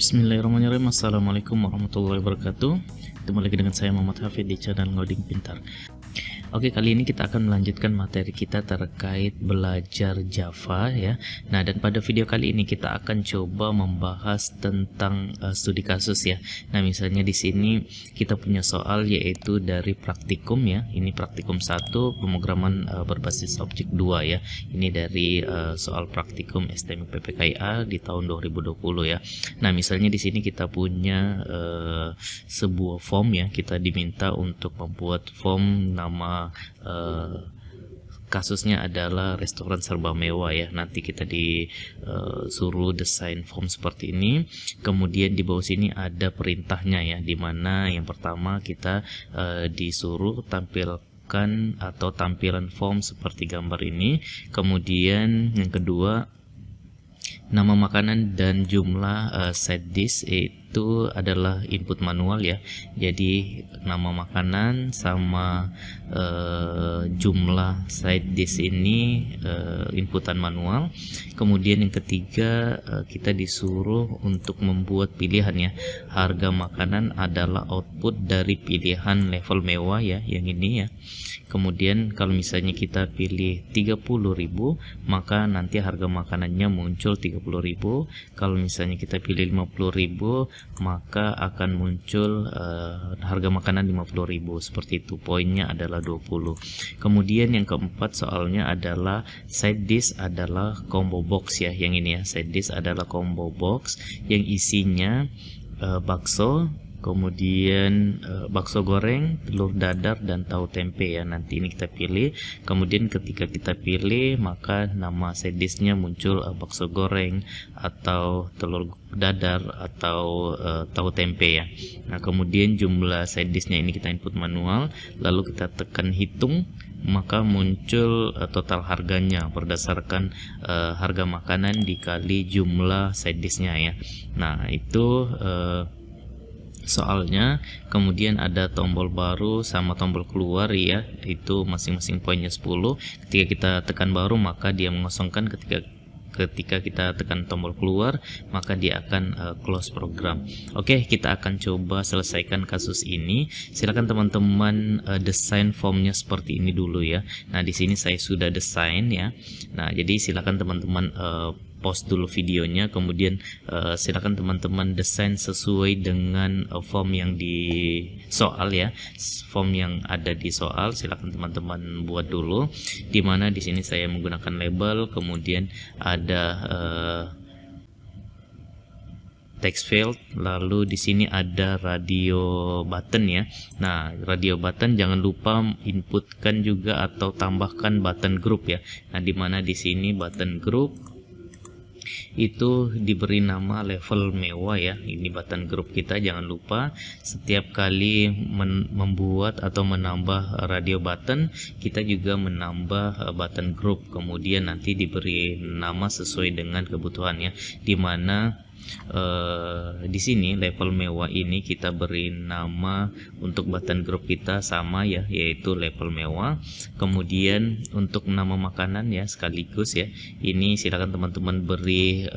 Bismillahirrahmanirrahim. Assalamualaikum warahmatullahi wabarakatuh. Ketemu lagi dengan saya Muhammad Hafid di channel Ngoding Pintar. Oke, kali ini kita akan melanjutkan materi kita terkait belajar Java ya. Nah, dan pada video kali ini kita akan coba membahas tentang studi kasus ya. Nah, misalnya di sini kita punya soal yaitu dari praktikum ya. Ini praktikum 1 pemrograman berbasis objek 2 ya. Ini dari soal praktikum STM PPKIA di tahun 2020 ya. Nah, misalnya di sini kita punya sebuah form ya. Kita diminta untuk membuat form nama kasusnya adalah restoran serba mewah ya. Nanti kita disuruh desain form seperti ini. Kemudian di bawah sini ada perintahnya ya, dimana yang pertama kita disuruh tampilkan atau tampilan form seperti gambar ini. Kemudian yang kedua, nama makanan dan jumlah side dish itu adalah input manual ya. Jadi nama makanan sama jumlah side dish ini inputan manual. Kemudian yang ketiga, kita disuruh untuk membuat pilihan ya. Harga makanan adalah output dari pilihan level mewah ya, yang ini ya. Kemudian kalau misalnya kita pilih 30.000, maka nanti harga makanannya muncul 30.000. Kalau misalnya kita pilih 50.000, maka akan muncul harga makanan 50.000. Seperti itu. Poinnya adalah 20. Kemudian yang keempat soalnya adalah side dish adalah combo box ya. Yang ini ya, side dish adalah combo box yang isinya bakso, kemudian bakso goreng, telur dadar, dan tahu tempe ya. Nanti ini kita pilih. Kemudian ketika kita pilih, maka nama side dish-nya muncul bakso goreng atau telur dadar atau tahu tempe ya. Nah, kemudian jumlah side dish-nya ini kita input manual, lalu kita tekan hitung, maka muncul total harganya berdasarkan harga makanan dikali jumlah side dish-nya ya. Nah, itu soalnya. Kemudian ada tombol baru sama tombol keluar ya, itu masing-masing poinnya 10. Ketika kita tekan baru, maka dia mengosongkan. Ketika kita tekan tombol keluar, maka dia akan close program. Oke, kita akan coba selesaikan kasus ini. Silakan teman-teman desain formnya seperti ini dulu ya. Nah, di sini saya sudah desain ya. Nah, jadi silakan teman-teman pause dulu videonya, kemudian silakan teman-teman desain sesuai dengan form yang di soal ya. Form yang ada di soal silakan teman-teman buat dulu, dimana di sini saya menggunakan label, kemudian ada text field, lalu di sini ada radio button ya. Nah, radio button jangan lupa inputkan juga atau tambahkan button group ya. Nah, dimana di sini button group itu diberi nama level mewah ya. Ini button group kita. Jangan lupa setiap kali membuat atau menambah radio button, kita juga menambah button group, kemudian nanti diberi nama sesuai dengan kebutuhannya. Dimana di sini level mewah ini kita beri nama untuk button group kita sama ya, yaitu level mewah. Kemudian untuk nama makanan ya sekaligus ya, ini silakan teman-teman beri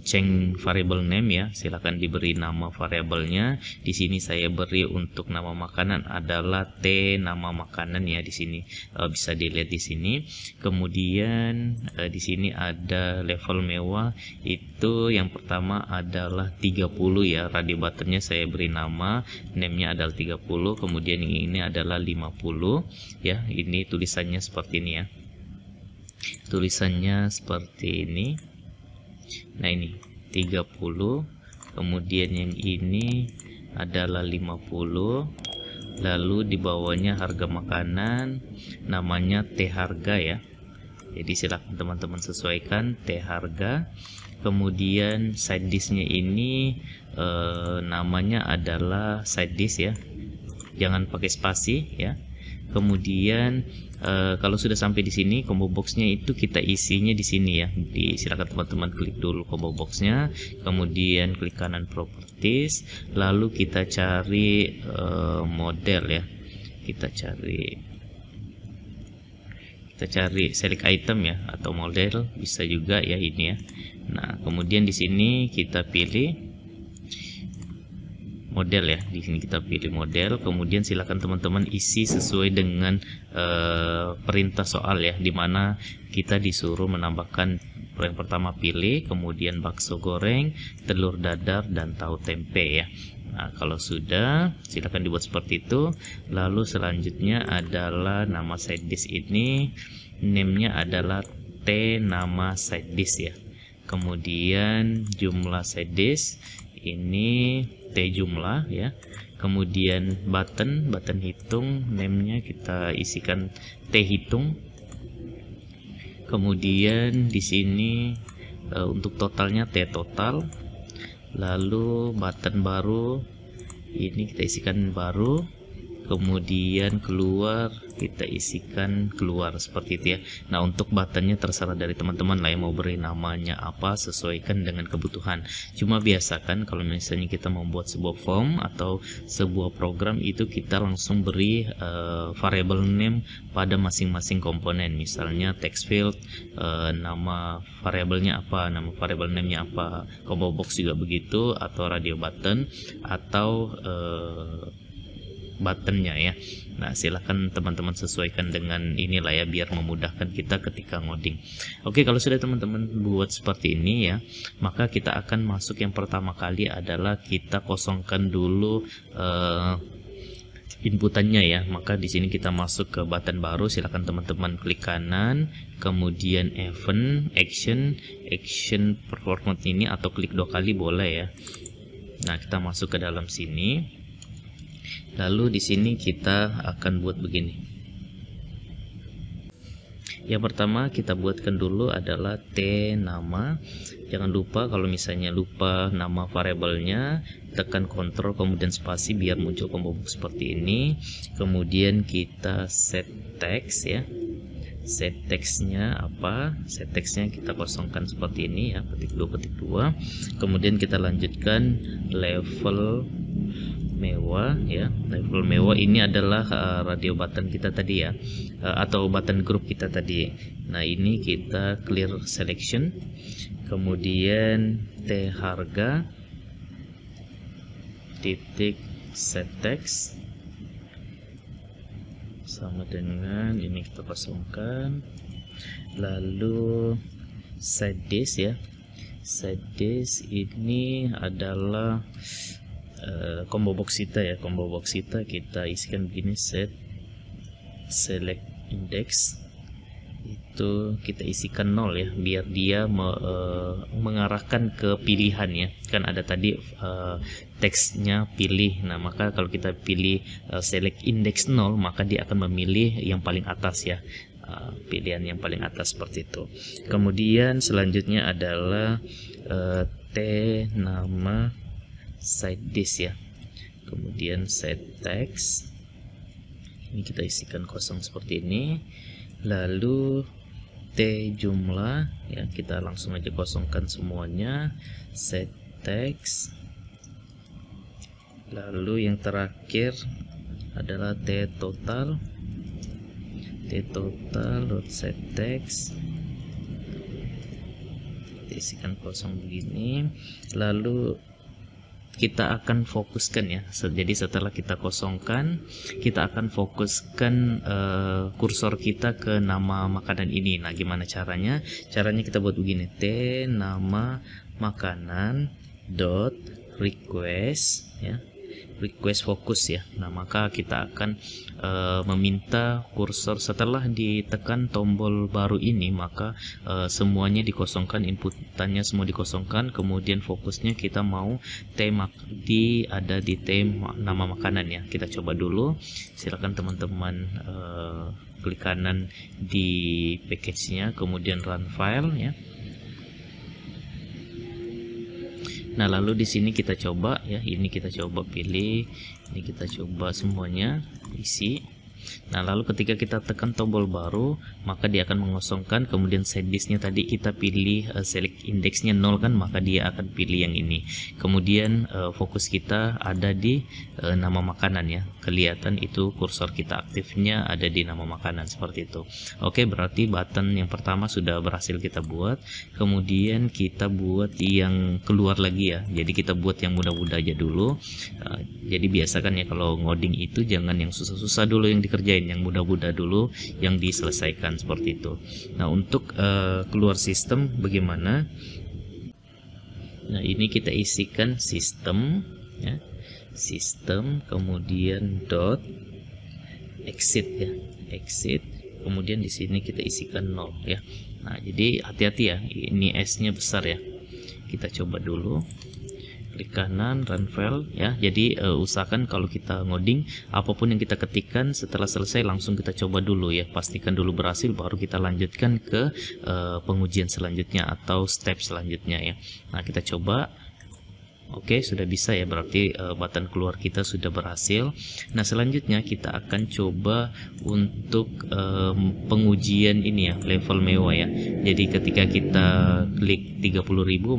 change variable name ya. Silakan diberi nama variabelnya. Di sini saya beri untuk nama makanan adalah T nama makanan ya. Di sini bisa dilihat di sini. Kemudian di sini ada level mewah, itu yang pertama adalah 30 ya. Radio buttonnya saya beri nama, name-nya adalah 30. Kemudian yang ini adalah 50 ya. Ini tulisannya seperti ini ya. Tulisannya seperti ini. Nah, ini 30. Kemudian yang ini adalah 50. Lalu di bawahnya harga makanan, namanya T harga ya. Jadi silakan teman-teman sesuaikan T harga. Kemudian side dish-nya ini namanya adalah side dish ya. Jangan pakai spasi ya. Kemudian kalau sudah sampai di sini, combo box-nya itu kita isinya di sini ya. Silakan teman-teman klik dulu combo box-nya, kemudian klik kanan properties, lalu kita cari model ya. Kita cari select item ya, atau model bisa juga ya ini ya. Nah, kemudian di sini kita pilih model ya. Di sini kita pilih model, kemudian silakan teman-teman isi sesuai dengan perintah soal ya, dimana kita disuruh menambahkan yang pertama pilih, kemudian bakso goreng, telur dadar, dan tahu tempe ya. Nah, kalau sudah, silakan dibuat seperti itu. Lalu selanjutnya adalah nama side dish ini, name-nya adalah T nama side dish ya. Kemudian jumlah side dish ini T jumlah ya. Kemudian button hitung, name-nya kita isikan T hitung. Kemudian di sini untuk totalnya T total. Lalu button baru ini kita isikan baru, kemudian keluar kita isikan keluar, seperti itu ya. Nah, untuk buttonnya terserah dari teman-teman lah ya, mau beri namanya apa, sesuaikan dengan kebutuhan. Cuma biasakan kalau misalnya kita membuat sebuah form atau sebuah program, itu kita langsung beri variable name pada masing-masing komponen. Misalnya text field, nama variabelnya apa, nama variable name-nya apa, combo box juga begitu, atau radio button, atau buttonnya ya. Nah, silahkan teman-teman sesuaikan dengan inilah ya, biar memudahkan kita ketika ngoding. Oke, kalau sudah teman-teman buat seperti ini ya, maka kita akan masuk yang pertama kali adalah kita kosongkan dulu inputannya ya. Maka di sini kita masuk ke button baru, silahkan teman-teman klik kanan, kemudian event, action performance ini, atau klik 2 kali boleh ya. Nah, kita masuk ke dalam sini. Lalu di sini kita akan buat begini. Yang pertama kita buatkan dulu adalah T nama. Jangan lupa, kalau misalnya lupa nama variabelnya, tekan Ctrl kemudian spasi biar muncul combo box seperti ini. Kemudian kita set text ya. Set text-nya apa? Set text-nya kita kosongkan seperti ini ya, petik 2. Kemudian kita lanjutkan level mewah ya. Level mewah ini adalah radio button kita tadi ya, atau button group kita tadi. Nah, ini kita clear selection, kemudian T harga titik set text sama dengan ini, kita kosongkan. Lalu side dish ya. Side dish ini adalah combo box kita ya. Combo box kita isikan begini, set select index, itu kita isikan 0 ya, biar dia mengarahkan ke pilihan ya. Kan ada tadi teksnya pilih. Nah, maka kalau kita pilih select index 0, maka dia akan memilih yang paling atas ya, pilihan yang paling atas seperti itu. Kemudian selanjutnya adalah T nama side dish ya. Kemudian set text ini kita isikan kosong seperti ini. Lalu T jumlah ya, kita langsung aja kosongkan semuanya. Set text. Lalu yang terakhir adalah T total. T total dot set text, kita isikan kosong begini. Lalu kita akan fokuskan ya. Jadi setelah kita kosongkan, kita akan fokuskan kursor kita ke nama makanan ini. Nah, gimana caranya? Caranya kita buat begini, T nama makanan dot request ya, request fokus ya. Nah, maka kita akan meminta kursor setelah ditekan tombol baru ini, maka semuanya dikosongkan, inputannya semua dikosongkan, kemudian fokusnya kita mau ada di nama makanan ya. Kita coba dulu, silakan teman-teman klik kanan di package-nya, kemudian run file ya. Nah, lalu di sini kita coba ya, ini kita coba pilih, ini kita coba semuanya isi. Nah, lalu ketika kita tekan tombol baru, maka dia akan mengosongkan. Kemudian side dish-nya tadi kita pilih select index-nya 0 kan, maka dia akan pilih yang ini. Kemudian fokus kita ada di nama makanan ya. kelihatan itu kursor kita aktifnya ada di nama makanan seperti itu. Oke, berarti button yang pertama sudah berhasil kita buat. Kemudian kita buat yang keluar lagi ya. Jadi kita buat yang mudah-mudah aja dulu. Jadi biasakan ya kalau ngoding itu jangan yang susah-susah dulu yang dikerjain, yang mudah-mudah dulu yang diselesaikan seperti itu. Nah, untuk keluar sistem bagaimana? Nah, ini kita isikan sistem ya. Sistem kemudian dot exit ya, exit, kemudian di sini kita isikan 0 ya. Nah, jadi hati-hati ya, ini S-nya besar ya. Kita coba dulu, klik kanan, run file ya. Jadi usahakan kalau kita ngoding apapun yang kita ketikkan setelah selesai langsung kita coba dulu ya, pastikan dulu berhasil baru kita lanjutkan ke pengujian selanjutnya atau step selanjutnya ya. Nah, kita coba. Oke, sudah bisa ya, berarti button keluar kita sudah berhasil. Nah, selanjutnya kita akan coba untuk pengujian ini ya, level mewah ya. Jadi ketika kita klik 30.000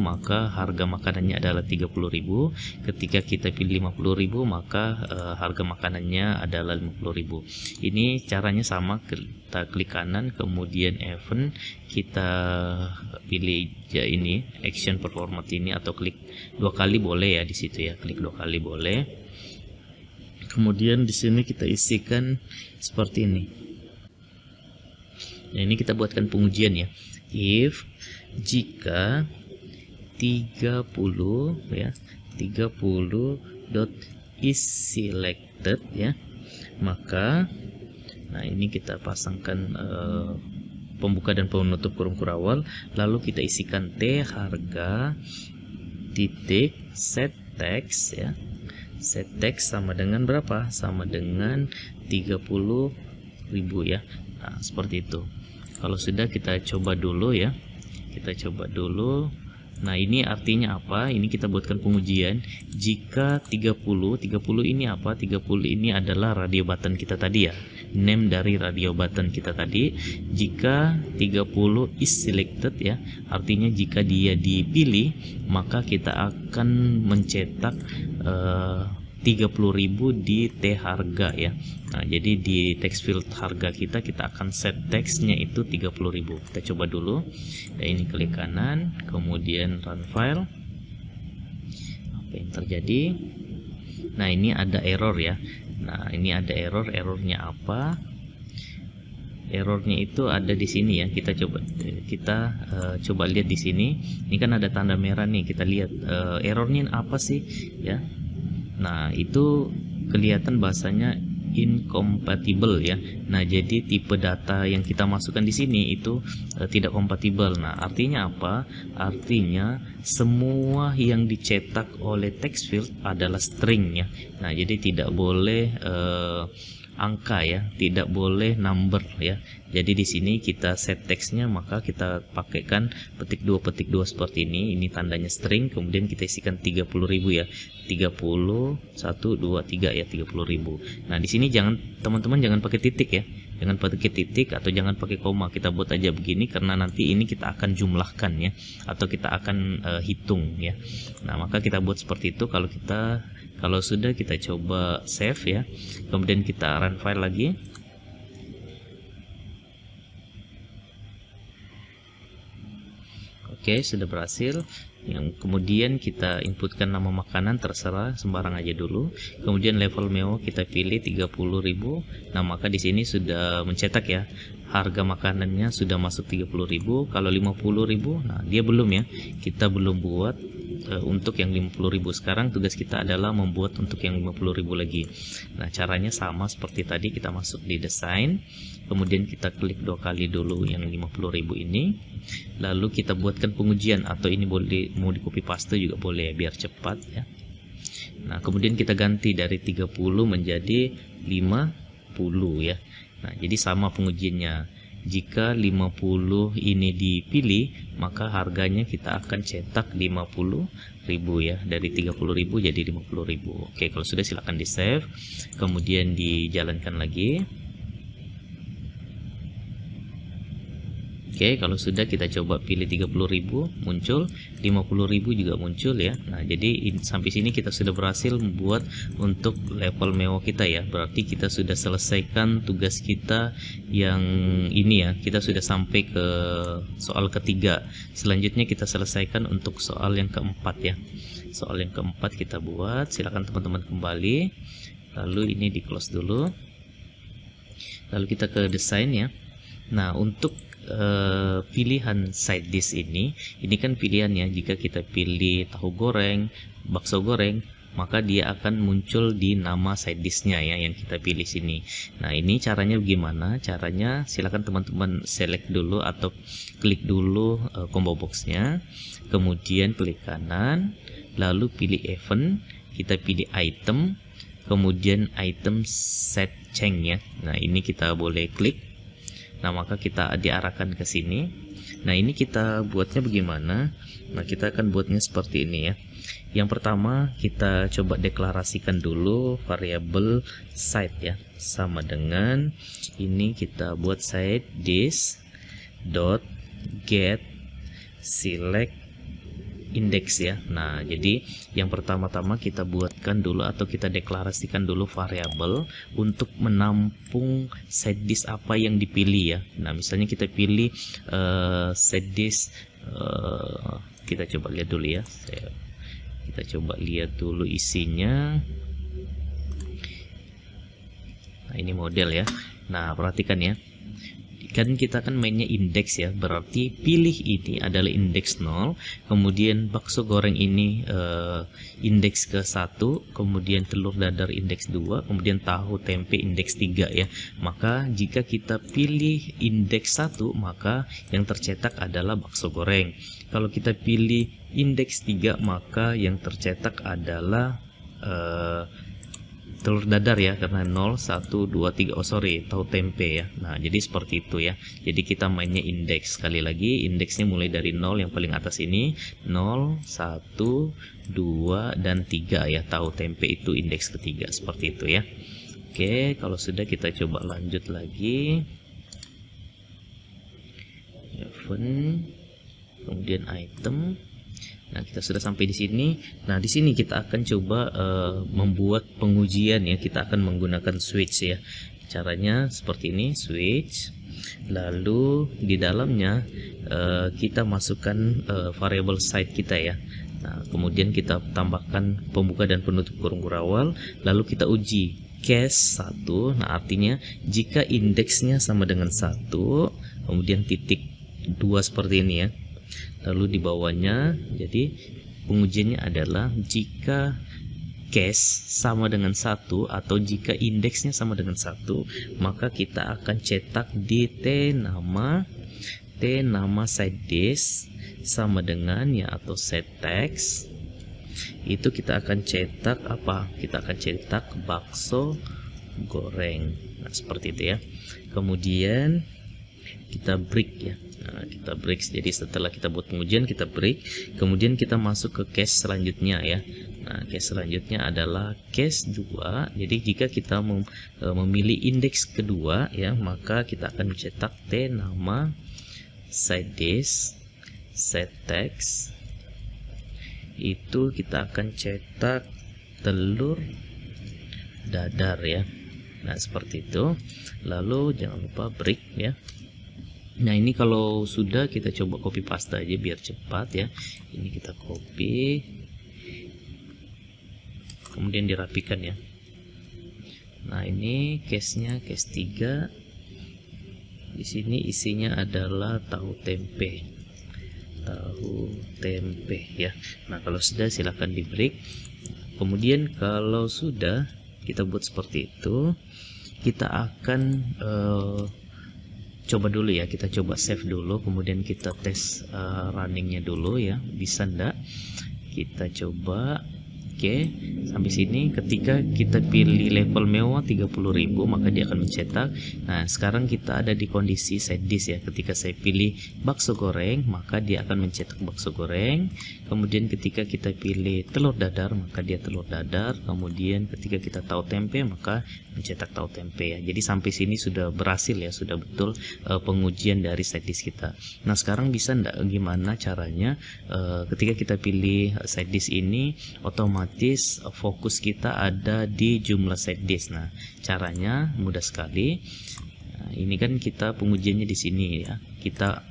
maka harga makanannya adalah 30.000. Ketika kita pilih 50.000 maka harga makanannya adalah 50.000. Ini caranya sama, kita klik kanan kemudian event, kita pilih ya ini action performance ini, atau klik 2 kali boleh ya di situ ya, klik 2 kali boleh. Kemudian di sini kita isikan seperti ini. Nah, ini kita buatkan pengujian ya. If jika 30 ya, 30 dot is selected ya, maka nah ini kita pasangkan pembuka dan penutup kurung kurawal, lalu kita isikan T harga titik set text ya. Set text sama dengan berapa? Sama dengan 30.000 ya. Nah, seperti itu. Kalau sudah kita coba dulu ya. Kita coba dulu. Nah, ini artinya apa? Ini kita buatkan pengujian. Jika 30 ini apa? 30 ini adalah radio button kita tadi ya. Name dari radio button kita tadi. Jika 30 is selected ya, artinya jika dia dipilih maka kita akan mencetak 30.000 di T harga ya. Nah, jadi di text field harga kita akan set textnya itu 30.000. Kita coba dulu. Nah, ini klik kanan kemudian run file. Apa yang terjadi? Nah, ini ada error ya. Nah, ini ada errornya apa? Errornya itu ada di sini ya. Kita coba lihat di sini. Ini kan ada tanda merah nih. Kita lihat errornya apa sih ya. Nah, itu kelihatan bahasanya incompatible ya. Nah, jadi tipe data yang kita masukkan di sini itu tidak kompatibel. Nah, artinya apa? Artinya semua yang dicetak oleh text field adalah string ya. Nah, jadi tidak boleh angka ya, tidak boleh number ya. Jadi di sini kita set textnya, maka kita pakaikan petik 2 seperti ini. Ini tandanya string, kemudian kita isikan 30.000 ya. 30 1 2 3 ya, 30.000. Nah, di sini teman-teman jangan pakai titik ya. Jangan pakai titik atau jangan pakai koma. Kita buat aja begini karena nanti ini kita akan jumlahkan ya, atau kita akan hitung ya. Nah, maka kita buat seperti itu. Kalau sudah kita coba save ya, kemudian kita run file lagi. Oke, sudah berhasil. Yang kemudian kita inputkan nama makanan, terserah sembarang aja dulu. Kemudian level mewah kita pilih 30.000. Nah, maka di sini sudah mencetak ya. Harga makanannya sudah masuk 30.000. Kalau 50.000, nah dia belum ya. Kita belum buat untuk yang 50.000. Sekarang tugas kita adalah membuat untuk yang 50.000 lagi. Nah, caranya sama seperti tadi. Kita masuk di desain, kemudian kita klik 2 kali dulu yang 50.000 ini, lalu kita buatkan pengujian, atau ini boleh mau di copy paste juga boleh biar cepat ya. Nah, kemudian kita ganti dari 30 menjadi 50 ya. Nah, jadi sama pengujiannya. Jika 50 ini dipilih, maka harganya kita akan cetak 50.000 ya. Dari 30.000 jadi 50.000. Oke, kalau sudah silakan di save, kemudian dijalankan lagi. Oke, kalau sudah kita coba pilih 30.000 muncul, 50.000 juga muncul ya. Nah, jadi sampai sini kita sudah berhasil membuat untuk level mewah kita ya. Berarti kita sudah selesaikan tugas kita yang ini ya. Kita sudah sampai ke soal ketiga. Selanjutnya kita selesaikan untuk soal yang keempat ya. Soal yang keempat kita buat. Silakan teman-teman kembali. Lalu ini di close dulu. Lalu kita ke desain ya. Nah, untuk pilihan side dish ini kan pilihannya. Jika kita pilih tahu goreng, bakso goreng, maka dia akan muncul di nama side dishnya ya yang kita pilih sini. Nah, ini caranya bagaimana? Caranya silakan teman-teman select dulu atau klik dulu combo boxnya, kemudian klik kanan, lalu pilih event, kita pilih item, kemudian item set change ya. Nah, ini kita boleh klik. Nah, maka kita diarahkan ke sini. Nah, ini kita buatnya bagaimana? Nah, kita akan buatnya seperti ini ya. Yang pertama kita coba deklarasikan dulu variabel side ya, sama dengan ini kita buat side dish dot get select index ya. Nah, jadi yang pertama-tama kita buatkan dulu atau kita deklarasikan dulu variabel untuk menampung side dish apa yang dipilih ya. Nah, misalnya kita pilih side dish, kita coba lihat dulu ya. Kita coba lihat dulu isinya. Nah, ini model ya. Nah, perhatikan ya. Kan kita kan mainnya indeks ya, berarti pilih ini adalah indeks 0, kemudian bakso goreng ini indeks ke 1, kemudian telur dadar indeks 2, kemudian tahu tempe indeks 3 ya. Maka jika kita pilih indeks 1, maka yang tercetak adalah bakso goreng. Kalau kita pilih indeks 3, maka yang tercetak adalah telur dadar ya, karena 0, 1, 2, 3, oh sorry, tahu tempe ya. Nah, jadi seperti itu ya. Jadi kita mainnya indeks. Sekali lagi, indeksnya mulai dari 0 yang paling atas ini, 0, 1, 2, dan 3 ya. Tahu tempe itu indeks ketiga, seperti itu ya. Oke, kalau sudah kita coba lanjut lagi. Event, kemudian item. Nah, kita sudah sampai di sini. Nah, di sini kita akan coba membuat pengujian ya. Kita akan menggunakan switch ya. Caranya seperti ini, switch. Lalu di dalamnya kita masukkan variabel side kita ya. Nah, kemudian kita tambahkan pembuka dan penutup kurung kurawal. Lalu kita uji case 1. Nah, artinya jika indeksnya sama dengan 1, kemudian titik 2 seperti ini ya. Lalu di bawahnya, jadi pengujiannya adalah jika case sama dengan 1 atau jika indeksnya sama dengan 1, maka kita akan cetak di T nama side dish sama dengan ya, atau set text. Itu kita akan cetak apa? Kita akan cetak bakso goreng. Nah, seperti itu ya. Kemudian kita break ya. Nah, kita break. Jadi setelah kita buat pengujian, kita break, kemudian kita masuk ke case selanjutnya ya. Nah, case selanjutnya adalah case 2. Jadi jika kita memilih indeks kedua ya, maka kita akan mencetak T nama side dish set text. Itu kita akan cetak telur dadar ya. Nah, seperti itu. Lalu jangan lupa break ya. Nah, ini kalau sudah kita coba copy paste aja biar cepat ya. Ini kita copy, kemudian dirapikan ya. Nah, ini case-nya case 3. Di sini isinya adalah tahu tempe. Tahu tempe ya. Nah, kalau sudah silahkan di break. Kemudian kalau sudah kita buat seperti itu, kita akan coba dulu ya, kita coba save dulu, kemudian kita tes runningnya dulu ya, bisa ndak. Kita coba Oke, sampai sini ketika kita pilih level mewah 30.000 maka dia akan mencetak. Nah, sekarang kita ada di kondisi side dish ya. Ketika saya pilih bakso goreng, maka dia akan mencetak bakso goreng. Kemudian ketika kita pilih telur dadar, maka dia telur dadar. Kemudian ketika kita tahu tempe, maka mencetak tahu tempe ya. Jadi sampai sini sudah berhasil ya, sudah betul pengujian dari side dish kita. Nah, sekarang bisa enggak gimana caranya ketika kita pilih side dish ini otomatis fokus kita ada di jumlah side dish. Nah, caranya mudah sekali. Nah, ini kan kita pengujiannya di sini ya. Kita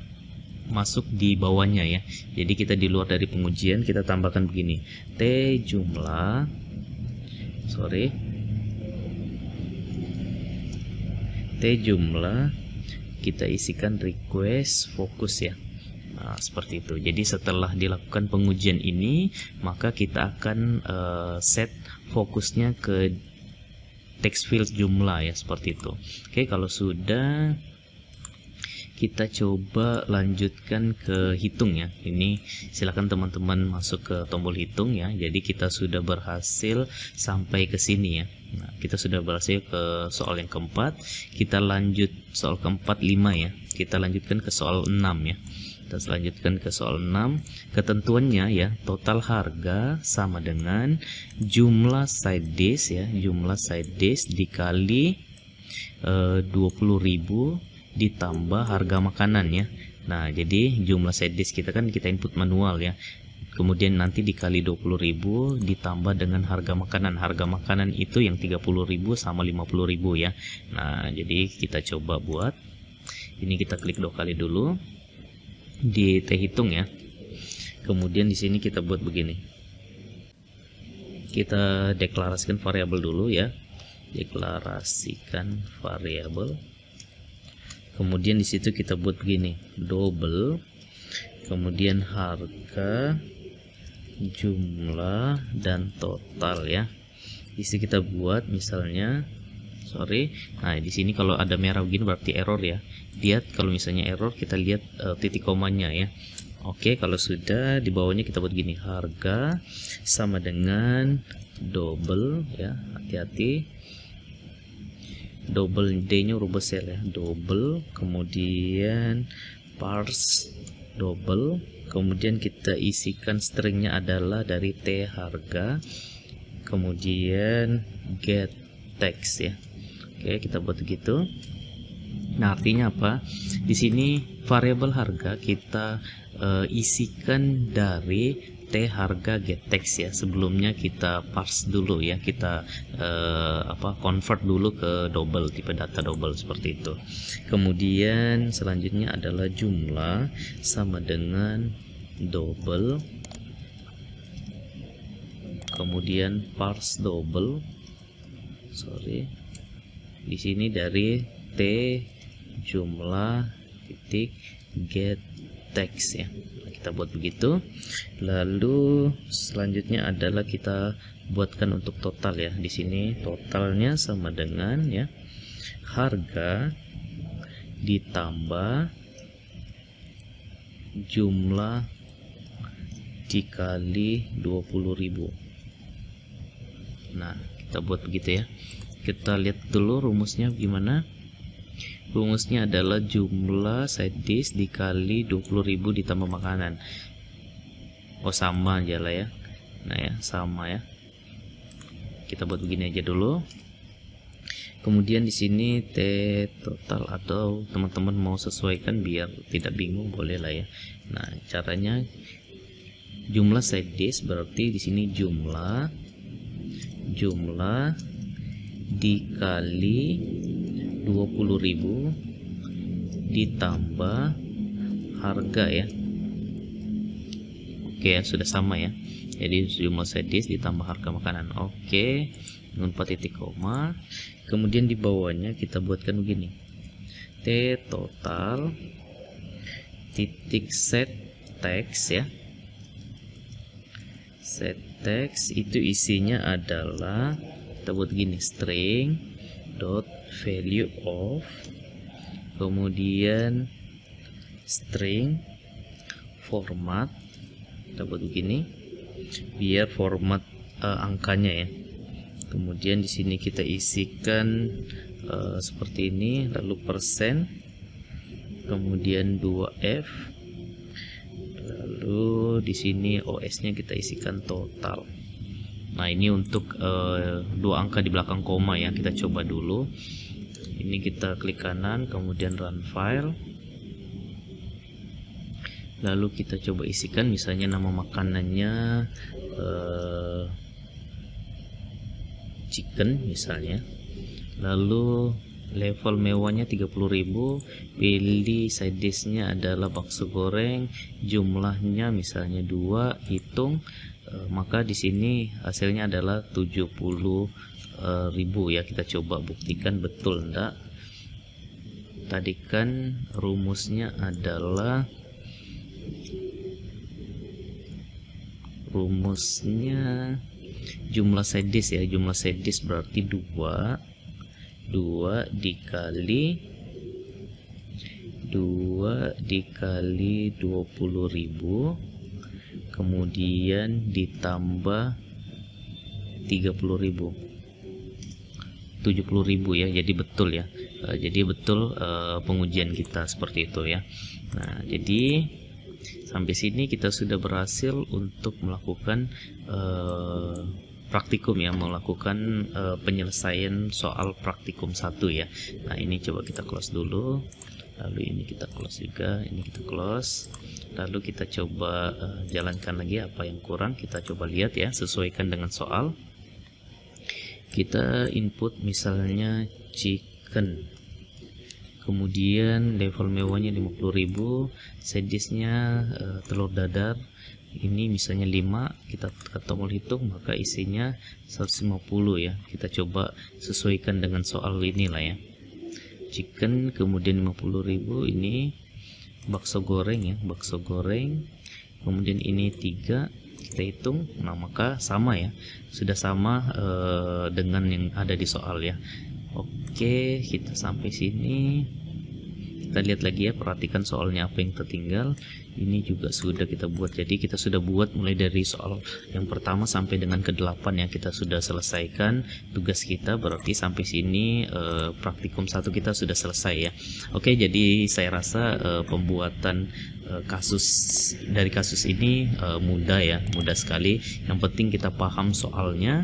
masuk di bawahnya ya. Jadi kita di luar dari pengujian, kita tambahkan begini. T jumlah kita isikan request fokus ya. Nah, seperti itu. Jadi setelah dilakukan pengujian ini, maka kita akan set fokusnya ke text field jumlah ya, seperti itu. Oke, kalau sudah, kita coba lanjutkan ke hitung ya. Ini silakan teman-teman masuk ke tombol hitung ya. Jadi kita sudah berhasil sampai ke sini ya. Nah, kita sudah berhasil ke soal yang keempat. Kita lanjut soal keempat 5 ya. Kita lanjutkan ke soal 6 ya. Kita selanjutkan ke soal 6. Ketentuannya ya, total harga sama dengan jumlah side dish ya, jumlah side dish dikali 20.000 ditambah harga makanan ya. Nah, jadi jumlah side dish kita kan kita input manual ya. Kemudian nanti dikali 20.000 ditambah dengan harga makanan. Harga makanan itu yang 30.000 sama 50.000 ya. Nah, jadi kita coba buat. Ini kita klik 2 kali dulu di T hitung ya. Kemudian di sini kita buat begini. Kita deklarasikan variabel dulu ya. Deklarasikan variabel. Kemudian di situ kita buat begini, double. Kemudian harga, jumlah, dan total ya. Di sini kita buat misalnya nah di sini kalau ada merah begini berarti error ya. Lihat kalau misalnya error, kita lihat titik komanya ya. Oke, kalau sudah, di bawahnya kita buat gini, harga sama dengan double ya, hati-hati, double D nya rubah sel ya, double, kemudian parse double, kemudian kita isikan stringnya adalah dari T harga, kemudian get text ya. Oke, kita buat begitu. Nah, artinya apa? Di sini variabel harga kita isikan dari T harga get text ya. Sebelumnya kita parse dulu ya, kita convert dulu ke double, tipe data double seperti itu. Kemudian selanjutnya adalah jumlah sama dengan double, kemudian parse double. Di sini dari T jumlah titik get text ya. Kita buat begitu. Lalu selanjutnya adalah kita buatkan untuk total ya. Di sini totalnya sama dengan ya, harga ditambah jumlah dikali 20.000. Nah, kita buat begitu ya. Kita lihat dulu rumusnya gimana. Rumusnya adalah jumlah side dish dikali 20.000 ditambah makanan. Oh, sama aja lah ya. Nah ya, sama ya. Kita buat begini aja dulu. Kemudian di sini T total, atau teman-teman mau sesuaikan biar tidak bingung boleh lah ya. Nah, caranya jumlah side dish berarti di sini jumlah dikali 20.000 ditambah harga ya. Oke ya, sudah sama ya. Jadi jumlah side dish ditambah harga makanan. Oke, dengan 4 titik koma. Kemudian di bawahnya kita buatkan begini, T total titik set text ya. Set text itu isinya adalah, kita buat gini, string dot value of, kemudian string format. Kita buat begini biar format angkanya ya. Kemudian di sini kita isikan seperti ini, lalu persen, kemudian 2F, lalu di sini OS-nya kita isikan total. Nah, ini untuk dua angka di belakang koma ya. Kita coba dulu. Ini kita klik kanan, kemudian run file. Lalu kita coba isikan misalnya nama makanannya chicken misalnya. Lalu level mewahnya 30.000, pilih side dish-nya adalah bakso goreng, jumlahnya misalnya 2, hitung, maka di sini hasilnya adalah 70.000 ya. Kita coba buktikan betul enggak. Tadi kan rumusnya adalah jumlah side dish ya. Jumlah side dish berarti 2 dikali 20.000, kemudian ditambah 30.000, 70.000 ya. Jadi betul ya. Jadi betul pengujian kita seperti itu ya. Nah, jadi sampai sini kita sudah berhasil untuk melakukan praktikum ya, melakukan penyelesaian soal praktikum 1 ya. Nah, ini coba kita close dulu, lalu ini kita close juga, ini kita close, lalu kita coba jalankan lagi apa yang kurang. Kita coba lihat ya, sesuaikan dengan soal. Kita input misalnya chicken, kemudian level mewahnya 50.000, side dish-nya telur dadar, ini misalnya 5, kita tekan tombol hitung, maka isinya 150 ya. Kita coba sesuaikan dengan soal inilah ya. Chicken, kemudian 50.000, ini bakso goreng ya, bakso goreng, kemudian ini 3, kita hitung. Nah, maka sama ya, sudah sama dengan yang ada di soal ya. Oke, kita sampai sini. Kita lihat lagi ya, perhatikan soalnya apa yang tertinggal. Ini juga sudah kita buat. Jadi kita sudah buat mulai dari soal yang pertama sampai dengan ke-8 yang kita sudah selesaikan tugas kita. Berarti sampai sini praktikum 1 kita sudah selesai ya. Oke, jadi saya rasa pembuatan kasus ini mudah ya, mudah sekali. Yang penting kita paham soalnya,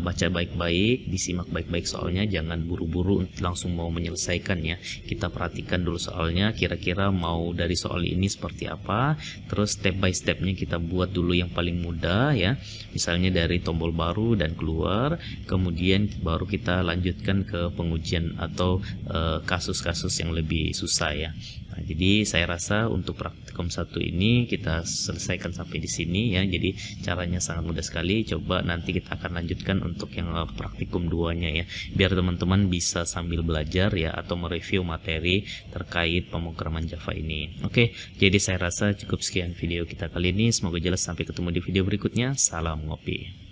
baca baik-baik, disimak baik-baik soalnya, jangan buru-buru langsung mau menyelesaikan ya. Kita perhatikan dulu soalnya, kira-kira mau dari soal ini seperti apa, terus step by stepnya kita buat dulu yang paling mudah ya, misalnya dari tombol baru dan keluar, kemudian baru kita lanjutkan ke pengujian atau kasus-kasus yang lebih susah ya. Nah, jadi saya rasa untuk praktikum 1 ini kita selesaikan sampai di sini ya. Jadi caranya sangat mudah sekali. Coba nanti kita akan lanjutkan untuk yang praktikum 2-nya ya, biar teman-teman bisa sambil belajar ya atau mereview materi terkait pemrograman Java ini. Oke, jadi saya rasa cukup sekian video kita kali ini. Semoga jelas. Sampai ketemu di video berikutnya. Salam ngopi.